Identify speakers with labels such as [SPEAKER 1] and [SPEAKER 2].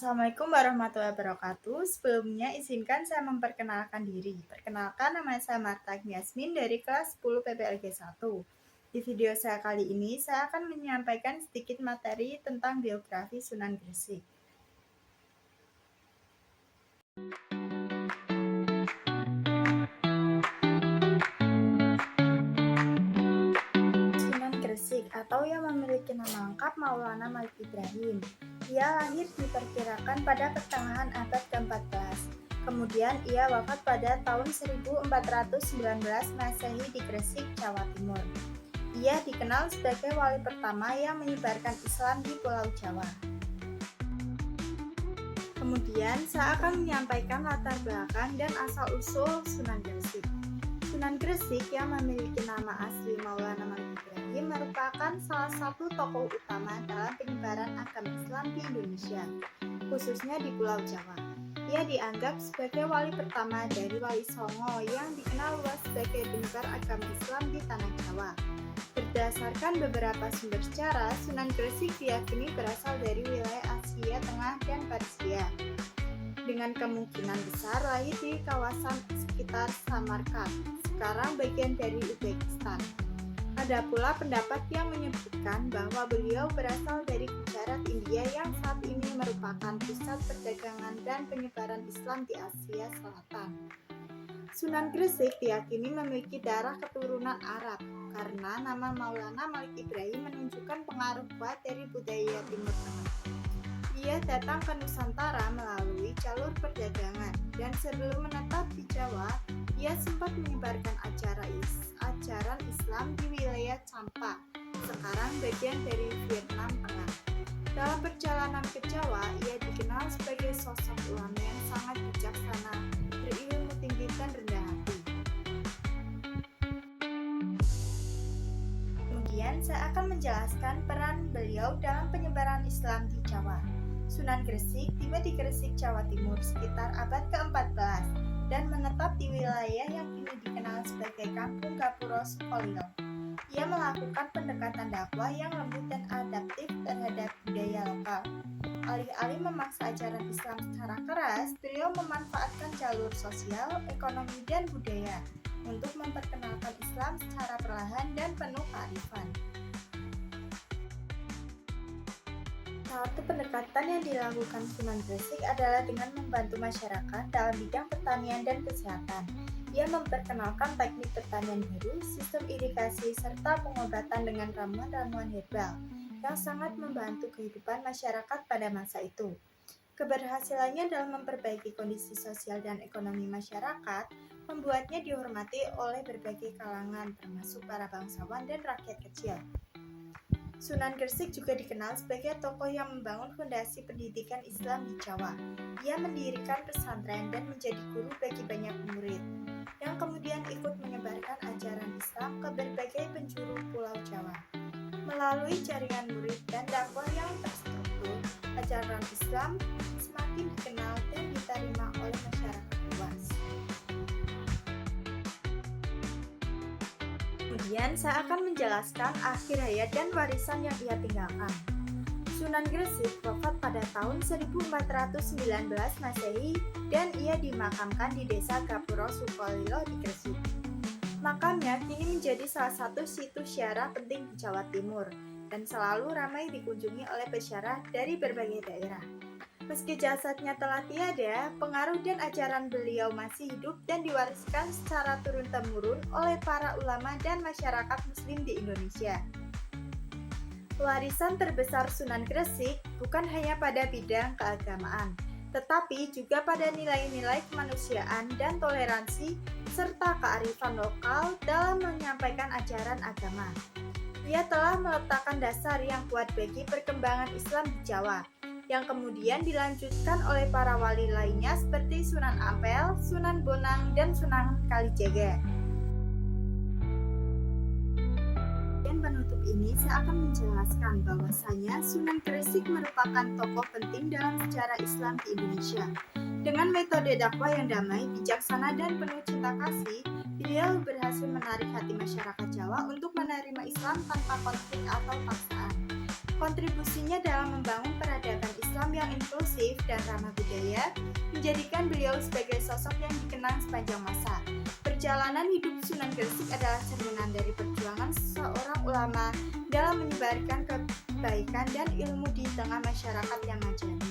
[SPEAKER 1] Assalamualaikum warahmatullahi wabarakatuh. Sebelumnya izinkan saya memperkenalkan diri. Perkenalkan, nama saya Marta Yasmin dari kelas 10 PPLG 1. Di video saya kali ini, saya akan menyampaikan sedikit materi tentang biografi Sunan Gresik. Sunan Gresik atau yang memiliki nama lengkap Maulana Malik Ibrahim. Ia lahir diperkirakan pada pertengahan abad ke-14. Kemudian ia wafat pada tahun 1419 Masehi di Gresik, Jawa Timur. Ia dikenal sebagai wali pertama yang menyebarkan Islam di Pulau Jawa. Kemudian saya akan menyampaikan latar belakang dan asal-usul Sunan Gresik. Sunan Gresik yang memiliki nama asli Maulana Malik Ibrahim merupakan salah satu tokoh utama dalam penyebaran agama Islam di Indonesia, khususnya di Pulau Jawa. Ia dianggap sebagai wali pertama dari Wali Songo yang dikenal luas sebagai penyebar agama Islam di Tanah Jawa. Berdasarkan beberapa sumber sejarah, Sunan Gresik diyakini berasal dari wilayah Asia Tengah dan Persia, dengan kemungkinan besar lahir di kawasan sekitar Samarkand, sekarang bagian dari Uzbekistan. Ada pula pendapat yang menyebutkan bahwa beliau berasal dari Gujarat, India yang saat ini merupakan pusat perdagangan dan penyebaran Islam di Asia Selatan. Sunan Gresik diyakini memiliki darah keturunan Arab karena nama Maulana Malik Ibrahim menunjukkan pengaruh kuat dari budaya Timur Tengah. Ia datang ke Nusantara melalui jalur perdagangan dan sebelum menetap di Jawa, ia sempat menyebarkan ajaran Islam di wilayah Champa, sekarang bagian dari Vietnam Tengah. Dalam perjalanan ke Jawa, ia dikenal sebagai sosok ulama yang sangat bijaksana, berilmu tinggi dan rendah hati. Kemudian saya akan menjelaskan peran beliau dalam penyebaran Islam di Jawa. Sunan Gresik tiba di Gresik, Jawa Timur sekitar abad ke-14 dan menetap di wilayah yang kini dikenal sebagai Kampung Gapuro Sukolilo. Ia melakukan pendekatan dakwah yang lembut dan adaptif terhadap budaya lokal. Alih-alih memaksa ajaran Islam secara keras, beliau memanfaatkan jalur sosial, ekonomi, dan budaya untuk memperkenalkan Islam secara perlahan dan penuh kearifan. Salah satu pendekatan yang dilakukan Sunan Gresik adalah dengan membantu masyarakat dalam bidang pertanian dan kesehatan. Ia memperkenalkan teknik pertanian baru, sistem irigasi, serta pengobatan dengan ramuan-ramuan herbal yang sangat membantu kehidupan masyarakat pada masa itu. Keberhasilannya dalam memperbaiki kondisi sosial dan ekonomi masyarakat membuatnya dihormati oleh berbagai kalangan, termasuk para bangsawan dan rakyat kecil. Sunan Gresik juga dikenal sebagai tokoh yang membangun fondasi pendidikan Islam di Jawa. Ia mendirikan pesantren dan menjadi guru bagi banyak murid, yang kemudian ikut menyebarkan ajaran Islam ke berbagai penjuru Pulau Jawa. Melalui jaringan murid dan dakwah yang terstruktur, ajaran Islam semakin dikenal dan diterima oleh masyarakat luas. Kemudian saya akan menjelaskan akhir hayat dan warisan yang ia tinggalkan. Sunan Gresik wafat pada tahun 1419 Masehi dan ia dimakamkan di desa Gapuro Sukolilo di Gresik. Makamnya kini menjadi salah satu situs syarah penting di Jawa Timur dan selalu ramai dikunjungi oleh peziarah dari berbagai daerah. Meski jasadnya telah tiada, pengaruh dan ajaran beliau masih hidup dan diwariskan secara turun-temurun oleh para ulama dan masyarakat muslim di Indonesia. Warisan terbesar Sunan Gresik bukan hanya pada bidang keagamaan, tetapi juga pada nilai-nilai kemanusiaan dan toleransi serta kearifan lokal dalam menyampaikan ajaran agama. Ia telah meletakkan dasar yang kuat bagi perkembangan Islam di Jawa, yang kemudian dilanjutkan oleh para wali lainnya seperti Sunan Ampel, Sunan Bonang, dan Sunan Kalijaga. Dan penutup ini saya akan menjelaskan bahwasanya Sunan Gresik merupakan tokoh penting dalam sejarah Islam di Indonesia. Dengan metode dakwah yang damai, bijaksana, dan penuh cinta kasih, beliau berhasil menarik hati masyarakat Jawa untuk menerima Islam tanpa konflik atau paksaan. Kontribusinya dalam membangun peradaban Islam yang inklusif dan ramah budaya menjadikan beliau sebagai sosok yang dikenang sepanjang masa. Perjalanan hidup Sunan Gresik adalah cerminan dari perjuangan seorang ulama dalam menyebarkan kebaikan dan ilmu di tengah masyarakat yang majemuk.